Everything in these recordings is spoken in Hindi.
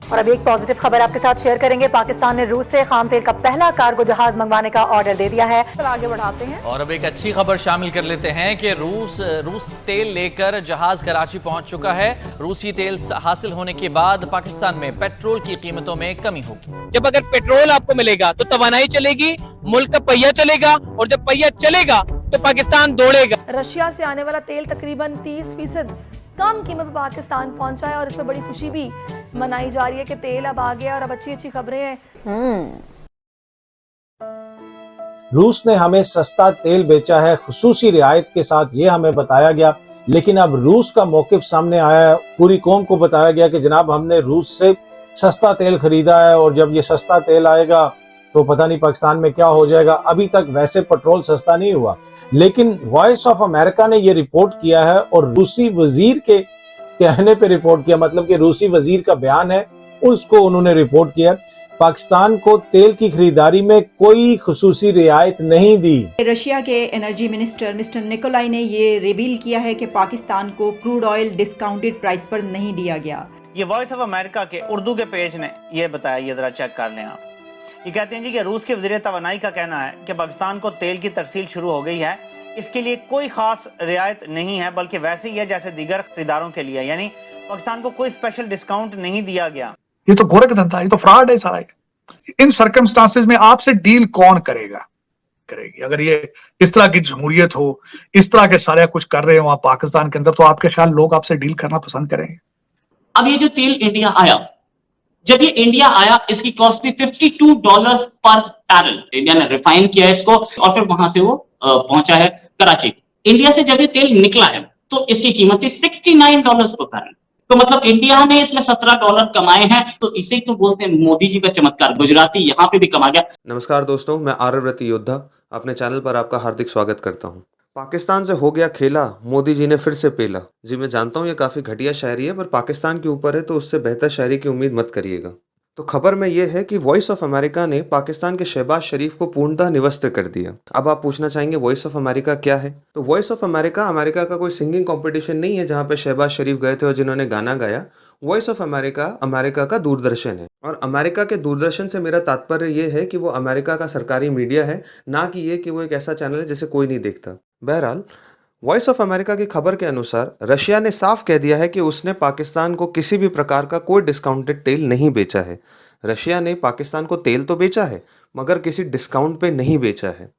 और अभी एक पॉजिटिव खबर आपके साथ शेयर करेंगे। पाकिस्तान ने रूस से खाम तेल का पहला कार्गो जहाज मंगवाने का ऑर्डर दे दिया है। तो आगे बढ़ाते हैं और अब एक अच्छी खबर शामिल कर लेते हैं कि रूस तेल लेकर जहाज कराची पहुंच चुका है। रूसी तेल हासिल होने के बाद पाकिस्तान में पेट्रोल की कीमतों में कमी होगी। जब अगर पेट्रोल आपको मिलेगा तो तवानाई चलेगी, मुल्क का पहिया चलेगा, और जब पहिया चलेगा तो पाकिस्तान दौड़ेगा। रशिया से आने वाला तेल तकरीबन 30% कम कीमत पर पाकिस्तान पहुंचा है और इसमें बड़ी खुशी भी मनाई जा रही है कि तेल अब आ गया और अब अच्छी अच्छी खबरें हैं। रूस ने हमें सस्ता तेल बेचा है खुसूसी रियायत के साथ, ये हमें बताया गया। लेकिन अब रूस का मौकिफ सामने आया है। पूरी कौम को बताया गया कि जनाब हमने रूस से सस्ता तेल खरीदा है और जब ये सस्ता तेल आएगा तो पता नहीं पाकिस्तान में क्या हो जाएगा। अभी तक वैसे पेट्रोल सस्ता नहीं हुआ, लेकिन वॉइस ऑफ अमेरिका ने ये रिपोर्ट किया है और रूसी वजीर के कहने पे रिपोर्ट किया, मतलब कि रूसी वजीर का बयान है उसको उन्होंने रिपोर्ट किया। पाकिस्तान को तेल की खरीदारी में कोई खुसूसी रियायत नहीं दी। रशिया के एनर्जी मिनिस्टर मिस्टर निकोलाई ने ये रिवील किया है कि पाकिस्तान को क्रूड ऑयल डिस्काउंटेड प्राइस पर नहीं दिया गया। ये वॉइस ऑफ अमेरिका के उर्दू के पेज ने ये बताया, ये जरा चेक कर लें आप। ये कहते हैं जी कि रूस के वजीर तवानाई का कहना है कि पाकिस्तान को तेल की तरसील शुरू हो गई है। इसके लिए कोई खास रियायत नहीं है, बल्कि वैसे ही है जैसे दीगर खरीदारों के लिए, यानी पाकिस्तान को कोई स्पेशल डिस्काउंट नहीं दिया गया। ये तो गोरख धंधा, ये तो फ्रॉड है सारा। इन सर्कमस्टांसेस में आपसे डील कौन करेगी? अगर ये इस तरह की जमहूरियत हो, इस तरह के सारे कुछ कर रहे हो आप पाकिस्तान के अंदर, तो आपके ख्याल लोग आपसे डील करना पसंद करेंगे? अब ये जो तेल इंडिया आया, जब ये इंडिया आया इसकी कॉस्ट थी $52 पर बैरल। इंडिया ने रिफाइन किया इसको और फिर वहां से वो पहुंचा है कराची। इंडिया से जब ये तेल निकला है तो इसकी कीमत थी $69 पर बैरल। तो मतलब इंडिया ने इसमें $17 कमाए हैं। तो इसे तो बोलते हैं मोदी जी का चमत्कार। गुजराती यहाँ पे भी कमा गया। नमस्कार दोस्तों, मैं आर्यव्रत योद्धा अपने चैनल पर आपका हार्दिक स्वागत करता हूँ। पाकिस्तान से हो गया खेला, मोदी जी ने फिर से पेला। जी मैं जानता हूँ ये काफ़ी घटिया शायरी है, पर पाकिस्तान के ऊपर है तो उससे बेहतर शायरी की उम्मीद मत करिएगा। तो खबर में ये है कि वॉइस ऑफ अमेरिका ने पाकिस्तान के शहबाज शरीफ को पूर्णतः निवस्त्र कर दिया। अब आप पूछना चाहेंगे वॉइस ऑफ अमेरिका क्या है? तो वॉइस ऑफ अमेरिका का कोई सिंगिंग कंपटीशन नहीं है जहाँ पे शहबाज शरीफ गए थे और जिन्होंने गाना गाया। वॉइस ऑफ अमेरिका का दूरदर्शन है। और अमेरिका के दूरदर्शन से मेरा तात्पर्य ये है कि वो अमेरिका का सरकारी मीडिया है, ना कि ये कि वो एक ऐसा चैनल है जिसे कोई नहीं देखता। बहरहाल वॉइस ऑफ अमेरिका की खबर के अनुसार रशिया ने साफ कह दिया है कि उसने पाकिस्तान को किसी भी प्रकार का कोई डिस्काउंटेड तेल नहीं बेचा है। रशिया ने पाकिस्तान को तेल तो बेचा है मगर किसी डिस्काउंट पे नहीं बेचा है।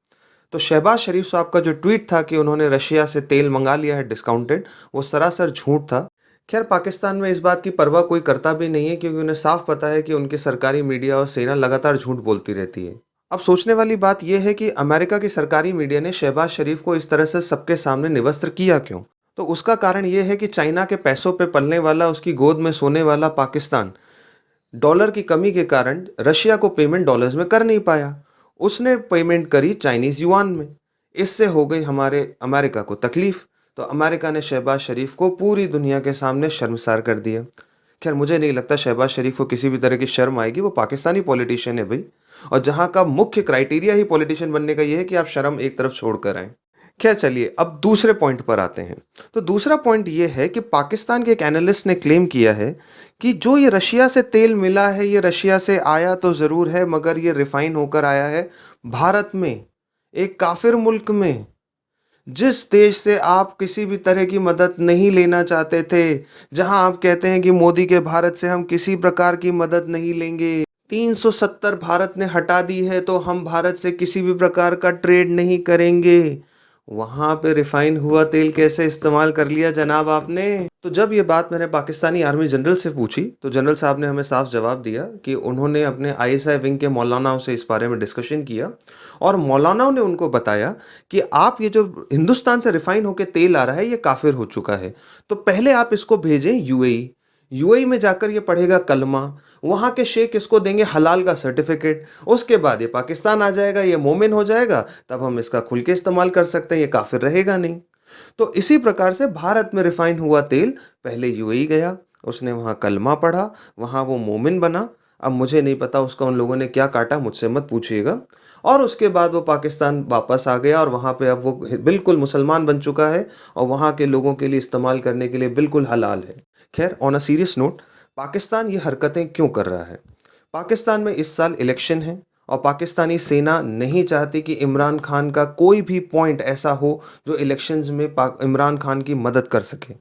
तो शहबाज शरीफ साहब का जो ट्वीट था कि उन्होंने रशिया से तेल मंगा लिया है डिस्काउंटेड, वो सरासर झूठ था। खैर पाकिस्तान में इस बात की परवाह कोई करता भी नहीं है, क्योंकि उन्हें साफ पता है कि उनकी सरकारी मीडिया और सेना लगातार झूठ बोलती रहती है। अब सोचने वाली बात यह है कि अमेरिका की सरकारी मीडिया ने शहबाज शरीफ को इस तरह से सबके सामने निवस्त्र किया क्यों? तो उसका कारण यह है कि चाइना के पैसों पे पलने वाला, उसकी गोद में सोने वाला पाकिस्तान डॉलर की कमी के कारण रशिया को पेमेंट डॉलर्स में कर नहीं पाया। उसने पेमेंट करी चाइनीज युआन में। इससे हो गई हमारे अमेरिका को तकलीफ। तो अमेरिका ने शहबाज शरीफ को पूरी दुनिया के सामने शर्मसार कर दिया। खैर मुझे नहीं लगता शहबाज शरीफ को किसी भी तरह की शर्म आएगी। वो पाकिस्तानी पॉलिटिशियन है भाई, और जहां का मुख्य क्राइटेरिया ही पॉलिटिशियन बनने का ये है कि आप शर्म एक तरफ छोड़ कर आए। खैर चलिए अब दूसरे पॉइंट पर आते हैं। तो दूसरा पॉइंट ये है कि पाकिस्तान के एक एनालिस्ट ने क्लेम किया है कि जो ये रशिया से तेल मिला है, ये रशिया से आया तो ज़रूर है, मगर ये रिफाइन होकर आया है भारत में, एक काफिर मुल्क में, जिस देश से आप किसी भी तरह की मदद नहीं लेना चाहते थे। जहां आप कहते हैं कि मोदी के भारत से हम किसी प्रकार की मदद नहीं लेंगे, 370 भारत ने हटा दी है, तो हम भारत से किसी भी प्रकार का ट्रेड नहीं करेंगे। वहां पे रिफाइन हुआ तेल कैसे इस्तेमाल कर लिया जनाब आपने? तो जब ये बात मैंने पाकिस्तानी आर्मी जनरल से पूछी तो जनरल साहब ने हमें साफ जवाब दिया कि उन्होंने अपने आईएसआई विंग के मौलानाओं से इस बारे में डिस्कशन किया और मौलानाओं ने उनको बताया कि आप ये जो हिंदुस्तान से रिफाइन होकर तेल आ रहा है ये काफिर हो चुका है, तो पहले आप इसको भेजें यूएई में जाकर ये पढ़ेगा कलमा, वहाँ के शेख इसको देंगे हलाल का सर्टिफिकेट, उसके बाद ये पाकिस्तान आ जाएगा, ये मोमिन हो जाएगा, तब हम इसका खुल के इस्तेमाल कर सकते हैं, ये काफिर रहेगा नहीं। तो इसी प्रकार से भारत में रिफाइन हुआ तेल पहले यूएई गया, उसने वहाँ कलमा पढ़ा, वहाँ वो मोमिन बना। अब मुझे नहीं पता उसका उन लोगों ने क्या काटा, मुझसे मत पूछिएगा। और उसके बाद वो पाकिस्तान वापस आ गया और वहाँ पे अब वो बिल्कुल मुसलमान बन चुका है और वहाँ के लोगों के लिए इस्तेमाल करने के लिए बिल्कुल हलाल है। खैर on a serious note, Pakistan ये हरकतें क्यों कर रहा है? पाकिस्तान में इस साल इलेक्शन है और पाकिस्तानी सेना नहीं चाहती कि इमरान खान का कोई भी पॉइंट ऐसा हो जो इलेक्शंस में इमरान खान की मदद कर सके।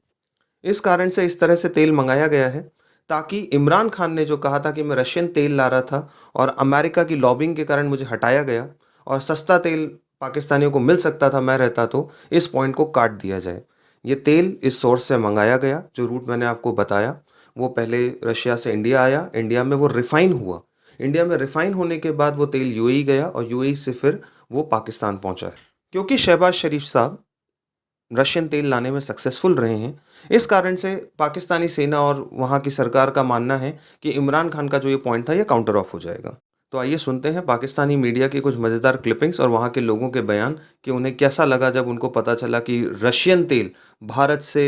इस कारण से इस तरह से तेल मंगाया गया है ताकि इमरान खान ने जो कहा था कि मैं रशियन तेल ला रहा था और अमेरिका की लॉबिंग के कारण मुझे हटाया गया और सस्ता तेल पाकिस्तानियों को मिल सकता था मैं रहता, तो इस पॉइंट को काट दिया जाए। ये तेल इस सोर्स से मंगाया गया, जो रूट मैंने आपको बताया वो पहले रशिया से इंडिया आया, इंडिया में वो रिफ़ाइन हुआ, इंडिया में रिफ़ाइन होने के बाद वो तेल यूएई गया और यूएई से फिर वो पाकिस्तान पहुंचा है। क्योंकि शहबाज शरीफ साहब रशियन तेल लाने में सक्सेसफुल रहे हैं, इस कारण से पाकिस्तानी सेना और वहाँ की सरकार का मानना है कि इमरान खान का जो ये पॉइंट था ये काउंटर ऑफ हो जाएगा। तो आइए सुनते हैं पाकिस्तानी मीडिया की कुछ मज़ेदार क्लिपिंग्स और वहाँ के लोगों के बयान कि उन्हें कैसा लगा जब उनको पता चला कि रशियन तेल भारत से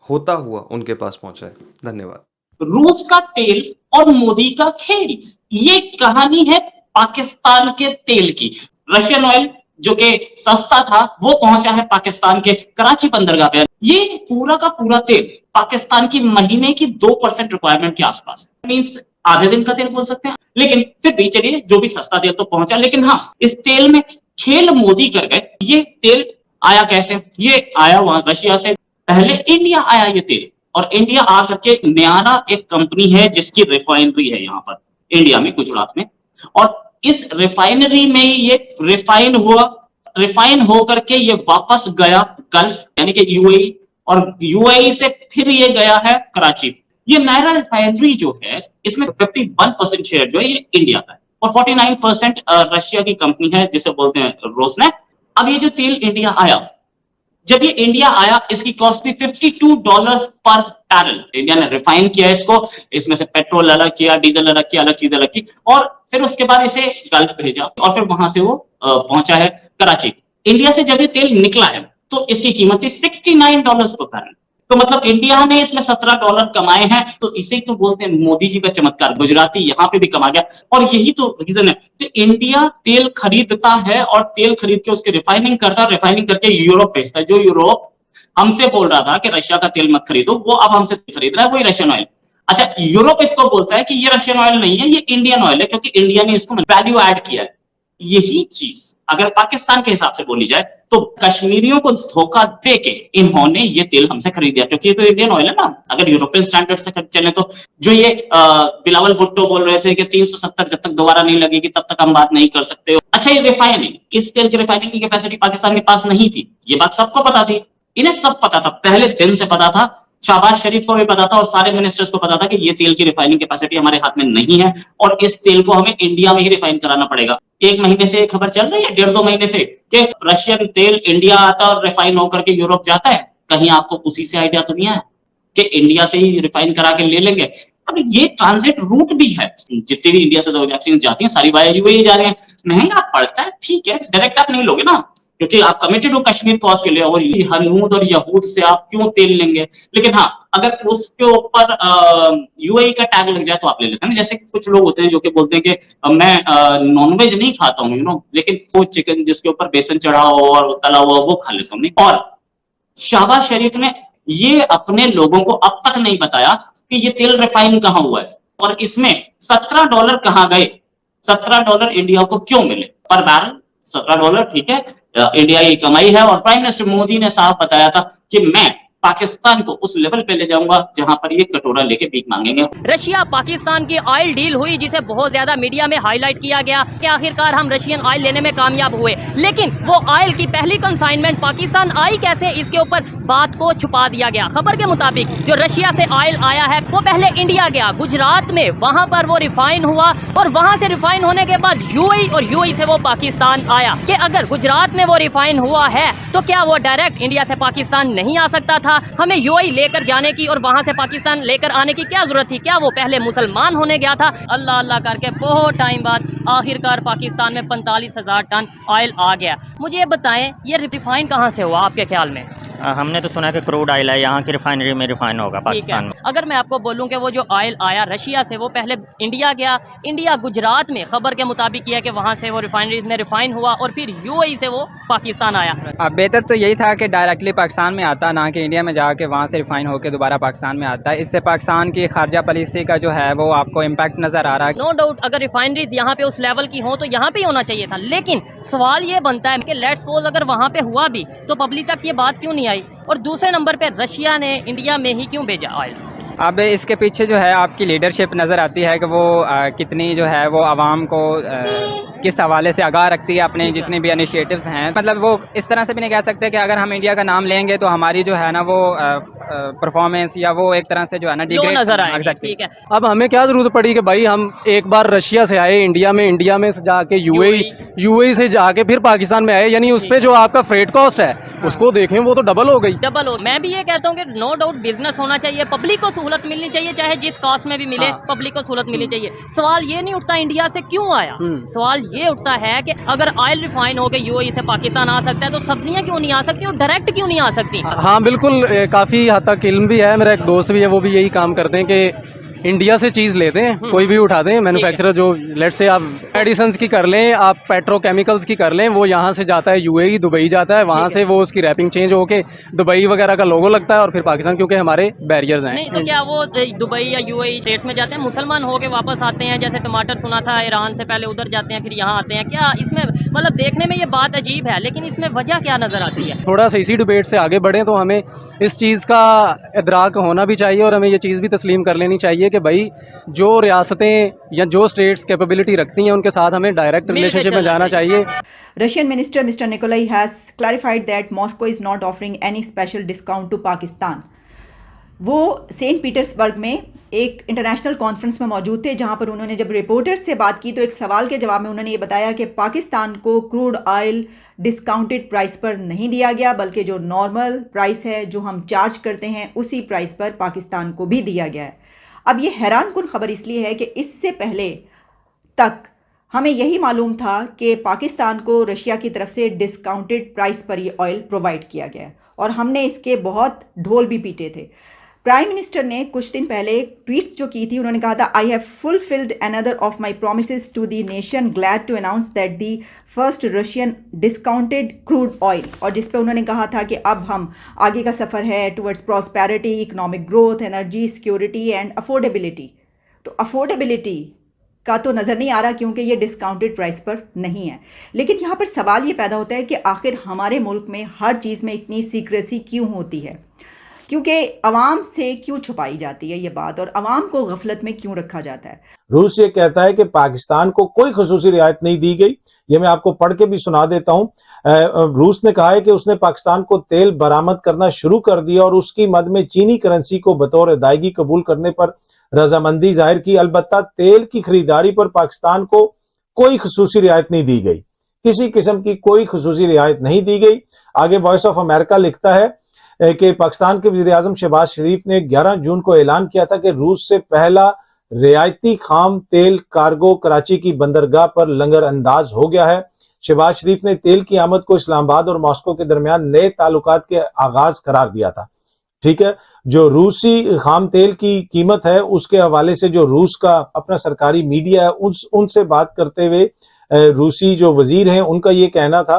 होता हुआ उनके पास पहुंचा है। धन्यवाद। रूस का तेल और मोदी का खेल, ये कहानी है पाकिस्तान के तेल की। रशियन ऑयल जो कि सस्ता था वो पहुंचा है पाकिस्तान के कराची बंदरगाह पे। ये पूरा का पूरा तेल पाकिस्तान की महीने की 2% रिक्वायरमेंट के आसपास, मींस आधे दिन का तेल बोल सकते हैं। लेकिन फिर भी चलिए, जो भी सस्ता तेल तो पहुंचा, लेकिन हाँ, इस तेल में खेल मोदी कर गए। ये तेल आया कैसे? ये आया वहां रशिया से, पहले इंडिया आया ये तेल, और इंडिया आ करके न्यारा एक कंपनी है जिसकी रिफाइनरी है यहाँ पर इंडिया में, गुजरात में, और इस रिफाइनरी में ये रिफाइन हुआ, रिफाइन होकर के ये वापस गया गल्फ यानी कि यूएई, और यूएई से फिर ये गया है कराची। ये नायरा रिफाइनरी जो है इसमें 51% शेयर जो है ये इंडिया का है और 49% रशिया की कंपनी है जिसे बोलते हैं रोसनेफ्ट। अब ये जो तेल इंडिया आया, जब ये इंडिया आया इसकी कॉस्ट थी $52 पर बैरल। इंडिया ने रिफाइन किया इसको, इसमें से पेट्रोल अलग किया, डीजल अलग किया, अलग चीज अलग की, और फिर उसके बाद इसे गल्फ भेजा और फिर वहां से वो पहुंचा है कराची। इंडिया से जब ये तेल निकला है तो इसकी कीमत थी $69 पर बैरल। तो मतलब इंडिया ने इसमें $17 कमाए हैं। तो इसे तो बोलते हैं मोदी जी का चमत्कार, गुजराती यहाँ पे भी कमा गया। और यही तो रीजन है कि इंडिया तेल खरीदता है और तेल खरीद के उसकी रिफाइनिंग करता है, रिफाइनिंग करके यूरोप भेजता है। जो यूरोप हमसे बोल रहा था कि रशिया का तेल मत खरीदो, वो अब हमसे खरीद रहा है वही रशियन ऑयल। अच्छा, यूरोप इसको बोलता है कि ये रशियन ऑयल नहीं है, ये इंडियन ऑयल है, क्योंकि इंडिया ने इसको वैल्यू ऐड किया है। यही चीज अगर पाकिस्तान के हिसाब से बोली जाए तो कश्मीरियों को धोखा देके इन्होंने ये तेल हमसे खरीद दिया, क्योंकि ये तो इंडियन ऑयल है ना। अगर यूरोपियन स्टैंडर्ड से चले तो जो ये बिलावल भुट्टो बोल रहे थे कि 370 जब तक दोबारा नहीं लगेगी तब तक हम बात नहीं कर सकते। अच्छा, ये रिफाइनिंग, इस तेल की रिफाइनिंग की कैपेसिटी पाकिस्तान के पास नहीं थी, ये बात सबको पता थी, इन्हें सब पता था, पहले दिन से पता था। शहबाज शरीफ को भी पता था और सारे मिनिस्टर्स को पता था कि ये तेल की रिफाइनिंग कैपेसिटी हमारे हाथ में नहीं है और इस तेल को हमें इंडिया में ही रिफाइन कराना पड़ेगा। एक महीने से खबर चल रही है, 1.5-2 महीने से, कि रशियन तेल इंडिया आता और रिफाइन होकर के यूरोप जाता है। कहीं आपको उसी से आइडिया तो नहीं आया कि इंडिया से ही रिफाइन करा के ले लेंगे? अब ये ट्रांजिट रूट भी है, जितनी भी इंडिया से तो वैक्सीन जाती हैं सारी वाया यूएई जा रहे हैं। महंगा पड़ता है, ठीक है, डायरेक्ट आप नहीं लोगे ना, क्योंकि आप कमिटेड हो कश्मीर कॉज के लिए, और हनूद और यहूद से आप क्यों तेल लेंगे? लेकिन हाँ, अगर उसके ऊपर यूएई का टैग लग जाए तो आप ले लेते हैं। जैसे कुछ लोग होते हैं जो कि बोलते हैं कि मैं नॉनवेज नहीं खाता हूँ, लेकिन वो चिकन जिसके ऊपर बेसन चढ़ा हो और तला हुआ वो खा लेता हूँ। और शहबाज शरीफ ने ये अपने लोगों को अब तक नहीं बताया कि ये तेल रिफाइन कहाँ हुआ है और इसमें $17 कहाँ गए, $17 इंडिया को क्यों मिले पर बैरल। $17, ठीक है, इंडिया की कमाई है। और प्राइम मिनिस्टर मोदी ने साफ बताया था कि मैं पाकिस्तान को उस लेवल पे ले जाऊंगा जहां पर ये कटोरा लेके भीख मांगेंगे। रशिया पाकिस्तान की ऑयल डील हुई जिसे बहुत ज्यादा मीडिया में हाईलाइट किया गया कि आखिरकार हम रशियन ऑयल लेने में कामयाब हुए, लेकिन वो ऑयल की पहली कंसाइनमेंट पाकिस्तान आई कैसे, इसके ऊपर बात को छुपा दिया गया। खबर के मुताबिक जो रशिया से ऑयल आया है वो पहले इंडिया गया, गुजरात में, वहां पर वो रिफाइन हुआ और वहां से रिफाइन होने के बाद यूएई और यूएई से वो पाकिस्तान आया। कि अगर गुजरात में वो रिफाइन हुआ है तो क्या वो डायरेक्ट इंडिया से पाकिस्तान नहीं आ सकता था? हमें यूएई लेकर जाने की और वहां से पाकिस्तान लेकर आने की क्या जरूरत थी? क्या वो पहले मुसलमान होने गया था? अल्लाह अल्लाह करके बहुत टाइम बाद आखिरकार पाकिस्तान में 45,000 टन ऑयल आ गया। मुझे ये बताएं, ये रिफाइन कहां से हुआ आपके ख्याल में? हमने तो सुना है कि क्रूड ऑयल है यहाँ की रिफाइनरी में रिफाइन होगा ठीक है। पाकिस्तान में। अगर मैं आपको बोलूं कि वो जो ऑयल आया रशिया से वो पहले इंडिया गया, इंडिया गुजरात में खबर के मुताबिक यह है कि वहाँ से वो रिफाइनरी में रिफाइन हुआ और फिर यूएई से वो पाकिस्तान आया। बेहतर तो यही था कि डायरेक्टली पाकिस्तान में आता, ना कि इंडिया में जाके वहाँ से रिफाइन होकर दोबारा पाकिस्तान में आता है। इससे पाकिस्तान की खारजा पॉलिसी का जो है वो आपको इम्पैक्ट नज़र आ रहा है। नो डाउट अगर रिफाइनरीज यहाँ पे उस लेवल की हो तो यहाँ पे ही होना चाहिए था, लेकिन सवाल ये बनता है कि लेट्स सपोज अगर वहाँ पे हुआ भी तो पब्लिक तक ये बात क्यों नहीं आई, और दूसरे नंबर पे रशिया ने इंडिया में ही क्यों भेजा ऑयल। अब इसके पीछे जो है आपकी लीडरशिप नज़र आती है कि वो कितनी जो है वो आवाम को किस हवाले से आगाह रखती है अपने जितने भी इनिशिएटिव्स हैं। मतलब वो इस तरह से भी नहीं कह सकते कि अगर हम इंडिया का नाम लेंगे तो हमारी जो है ना वो परफॉर्मेंस या वो एक तरह से जो है ना डिग्रेड नजर आएगी। ठीक है, अब हमें क्या ज़रूरत पड़ी कि भाई हम एक बार रशिया से आए इंडिया में से जाके यूएई से जाके फिर पाकिस्तान में आए, यानी उस पर जो आपका फ्रेट कॉस्ट है उसको देखें वो तो डबल हो गई। डबल हो। मैं भी ये कहता हूँ कि नो डाउट बिजनेस होना चाहिए, पब्लिक को सहूलत मिलनी चाहिए, चाहे जिस कॉस्ट में भी मिले पब्लिक को सहूलत मिलनी चाहिए। सवाल ये नहीं उठता इंडिया से क्यों आया, सवाल ये उठता है कि अगर ऑयल रिफाइन होकर यूएई से पाकिस्तान आ सकता है तो सब्जियां क्यों नहीं आ सकती और डायरेक्ट क्यों नहीं आ सकती। हाँ बिल्कुल, काफ़ी हद तक इल्म भी है, मेरा एक दोस्त भी है वो भी यही काम करते हैं कि इंडिया से चीज़ लेते हैं, कोई भी उठा दें मैन्युफैक्चरर, जो लेट्स से आप मेडिसिन्स की कर लें, आप पेट्रोकेमिकल्स की कर लें, वो यहाँ से जाता है यूएई, दुबई जाता है, वहाँ से वो उसकी रैपिंग चेंज होके दुबई वगैरह का लोगो लगता है और फिर पाकिस्तान, क्योंकि हमारे बैरियर्स हैं। नहीं तो क्या वो दुबई या यूएई स्टेट्स में जाते हैं, मुसलमान होके वापस आते हैं, जैसे टमाटर सुना था ईरान से पहले उधर जाते हैं फिर यहाँ आते हैं, क्या इसमें मतलब देखने में ये बात अजीब है, लेकिन इसमें वजह क्या नज़र आती है। थोड़ा सा इसी डिबेट से आगे बढ़ें तो हमें इस चीज़ का इदराक होना भी चाहिए और हमें ये चीज़ भी तस्लीम कर लेनी चाहिए कि भाई जो रियासतें या जो स्टेट्स कैपेबिलिटी रखती हैं उनके साथ हमें डायरेक्ट रिलेशनशिप में जाना चाहिए। Russian Minister Mr. Nikolai has clarified that Moscow is not offering any special discount to Pakistan. वो सेंट पीटर्सबर्ग में एक इंटरनेशनल कॉन्फ्रेंस में मौजूद थे, जहां पर उन्होंने जब रिपोर्टर्स से बात की तो एक सवाल के जवाब में उन्होंने ये बताया कि पाकिस्तान को क्रूड ऑयल डिस्काउंटेड प्राइस पर नहीं दिया गया, बल्कि जो नॉर्मल प्राइस है जो हम चार्ज करते हैं उसी प्राइस पर पाकिस्तान को भी दिया गया है। अब ये हैरानकुन खबर इसलिए है कि इससे पहले तक हमें यही मालूम था कि पाकिस्तान को रशिया की तरफ से डिस्काउंटेड प्राइस पर ये ऑयल प्रोवाइड किया गया और हमने इसके बहुत ढोल भी पीटे थे। प्राइम मिनिस्टर ने कुछ दिन पहले ट्वीट्स जो की थी, उन्होंने कहा था I have fulfilled another of my promises to the nation, glad to announce that the first Russian discounted crude oil, और जिस पे उन्होंने कहा था कि अब हम आगे का सफ़र है towards prosperity, economic growth, energy security and affordability. तो अफोर्डेबिलिटी का तो नज़र नहीं आ रहा क्योंकि ये डिस्काउंटेड प्राइस पर नहीं है। लेकिन यहाँ पर सवाल ये पैदा होता है कि आखिर हमारे मुल्क में हर चीज़ में इतनी सीक्रेसी क्यों होती है, क्योंकि अवाम से क्यों छुपाई जाती है ये बात और अवाम को गफलत में क्यों रखा जाता है। रूस ये कहता है कि पाकिस्तान को कोई खुसूसी रियायत नहीं दी गई। ये मैं आपको पढ़ के भी सुना देता हूं। रूस ने कहा है कि उसने पाकिस्तान को तेल बरामद करना शुरू कर दिया और उसकी मद में चीनी करेंसी को बतौर अदायगी कबूल करने पर रजामंदी जाहिर की। अलबत्ता तेल की खरीदारी पर पाकिस्तान को कोई खुसूसी रियायत नहीं दी गई, किसी किस्म की कोई खुसूसी रियायत नहीं दी गई। आगे वॉइस ऑफ अमेरिका लिखता है कि पाकिस्तान के वज़ीर आज़म शहबाज शरीफ ने 11 जून को ऐलान किया था कि रूस से पहला रियायती खाम तेल कार्गो कराची की बंदरगाह पर लंगर अंदाज हो गया है। शहबाज शरीफ ने तेल की आमद को इस्लामाबाद और मॉस्को के दरमियान नए ताल्लुकात के आगाज करार दिया था। ठीक है, जो रूसी खाम तेल की कीमत है उसके हवाले से जो रूस का अपना सरकारी मीडिया है उनसे बात करते हुए रूसी जो वजीर हैं उनका ये कहना था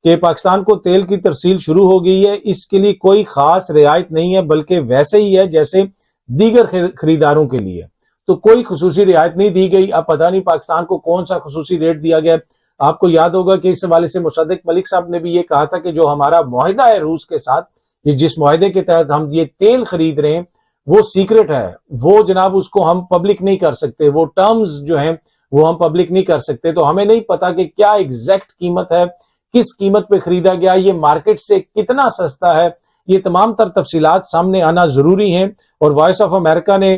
कि पाकिस्तान को तेल की तरसील शुरू हो गई है, इसके लिए कोई खास रियायत नहीं है, बल्कि वैसे ही है जैसे दीगर खरीदारों के लिए, तो कोई खुसूसी रियायत नहीं दी गई। अब पता नहीं पाकिस्तान को कौन सा खुसूसी रेट दिया गया। आपको याद होगा कि इस हवाले से मुसद्दिक मलिक साहब ने भी ये कहा था कि जो हमारा मुआहिदा है रूस के साथ, ये जिस मुआहिदे के तहत हम ये तेल खरीद रहे हैं वो सीक्रेट है, वो जनाब उसको हम पब्लिक नहीं कर सकते, वो टर्म्स जो हैं वो हम पब्लिक नहीं कर सकते। तो हमें नहीं पता कि क्या एग्जैक्ट कीमत है, किस कीमत पे खरीदा गया, ये मार्केट से कितना सस्ता है, ये तमाम तर तफसीलात सामने आना जरूरी है। और वॉइस ऑफ अमेरिका ने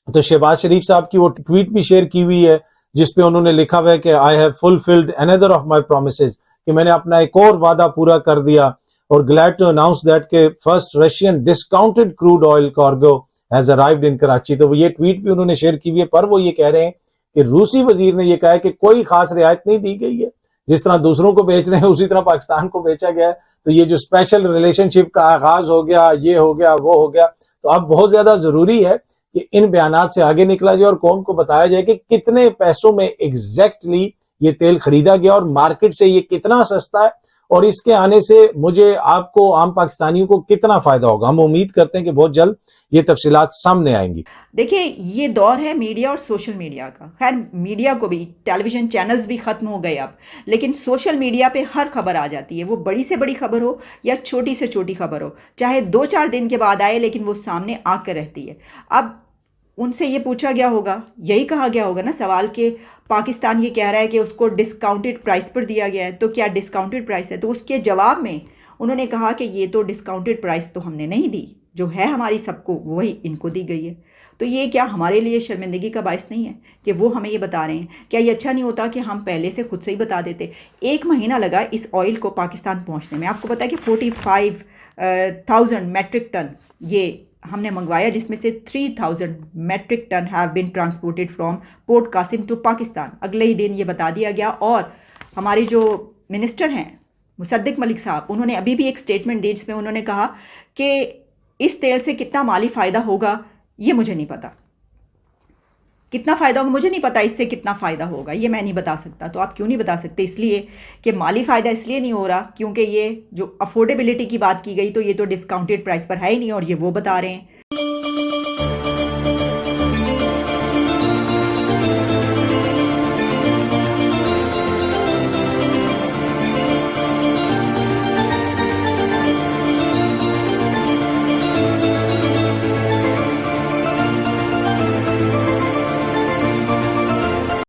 तो शहबाज शरीफ साहब की वो ट्वीट भी शेयर की हुई है जिसपे उन्होंने लिखा हुआ है कि आई have fulfilled another of my promises, कि मैंने अपना एक और वादा पूरा कर दिया, और ग्लैड टू अनाउंस दैट के first Russian discounted crude oil cargo has arrived in Karachi. तो ये ट्वीट भी उन्होंने शेयर की हुई है, पर वो ये कह रहे हैं कि रूसी वजीर ने ये कहा है कि कोई खास रियायत नहीं दी गई है, जिस तरह दूसरों को बेच रहे हैं उसी तरह पाकिस्तान को बेचा गया है। तो ये जो स्पेशल रिलेशनशिप का आगाज हो गया, ये हो गया, वो हो गया, तो अब बहुत ज्यादा जरूरी है कि इन बयानात से आगे निकला जाए और कौम को बताया जाए कि कितने पैसों में एग्जैक्टली ये तेल खरीदा गया और मार्केट से ये कितना सस्ता है और इसके आने से मुझे, आपको, आम पाकिस्तानियों को कितना फायदा होगा। हम उम्मीद करते हैं कि बहुत जल्द ये तफसीलात सामने आएंगी। देखिए, ये दौर है मीडिया और सोशल मीडिया का। खैर, मीडिया को भी, टेलीविज़न चैनल्स भी ख़त्म हो गए अब, लेकिन सोशल मीडिया पे हर खबर आ जाती है, वो बड़ी से बड़ी खबर हो या छोटी से छोटी खबर हो, चाहे 2-4 दिन के बाद आए, लेकिन वो सामने आकर रहती है। अब उनसे ये पूछा गया होगा, यही कहा गया होगा ना सवाल के पाकिस्तान ये कह रहा है कि उसको डिस्काउंटेड प्राइस पर दिया गया है, तो क्या डिस्काउंटेड प्राइस है? तो उसके जवाब में उन्होंने कहा कि ये तो डिस्काउंटेड प्राइस तो हमने नहीं दी, जो है हमारी सबको वही इनको दी गई है। तो ये क्या हमारे लिए शर्मिंदगी का बायस नहीं है कि वो हमें ये बता रहे हैं? क्या ये अच्छा नहीं होता कि हम पहले से खुद से ही बता देते? 1 महीना लगा इस ऑयल को पाकिस्तान पहुँचने में। आपको पता है कि 45,000 मेट्रिक टन ये हमने मंगवाया, जिसमें से 3,000 metric ton have been transported from port Qasim to Pakistan. अगले ही दिन ये बता दिया गया। और हमारे जो मिनिस्टर हैं मुसद्दिक मलिक साहब, उन्होंने अभी भी एक स्टेटमेंट दी जिसमें उन्होंने कहा कि इस तेल से कितना माली फ़ायदा होगा ये मुझे नहीं पता। कितना फ़ायदा होगा मुझे नहीं पता, इससे कितना फ़ायदा होगा ये मैं नहीं बता सकता। तो आप क्यों नहीं बता सकते? इसलिए कि माली फ़ायदा इसलिए नहीं हो रहा क्योंकि ये जो अफोर्डेबिलिटी की बात की गई, तो ये तो डिस्काउंटेड प्राइस पर है ही नहीं, और ये वो बता रहे हैं।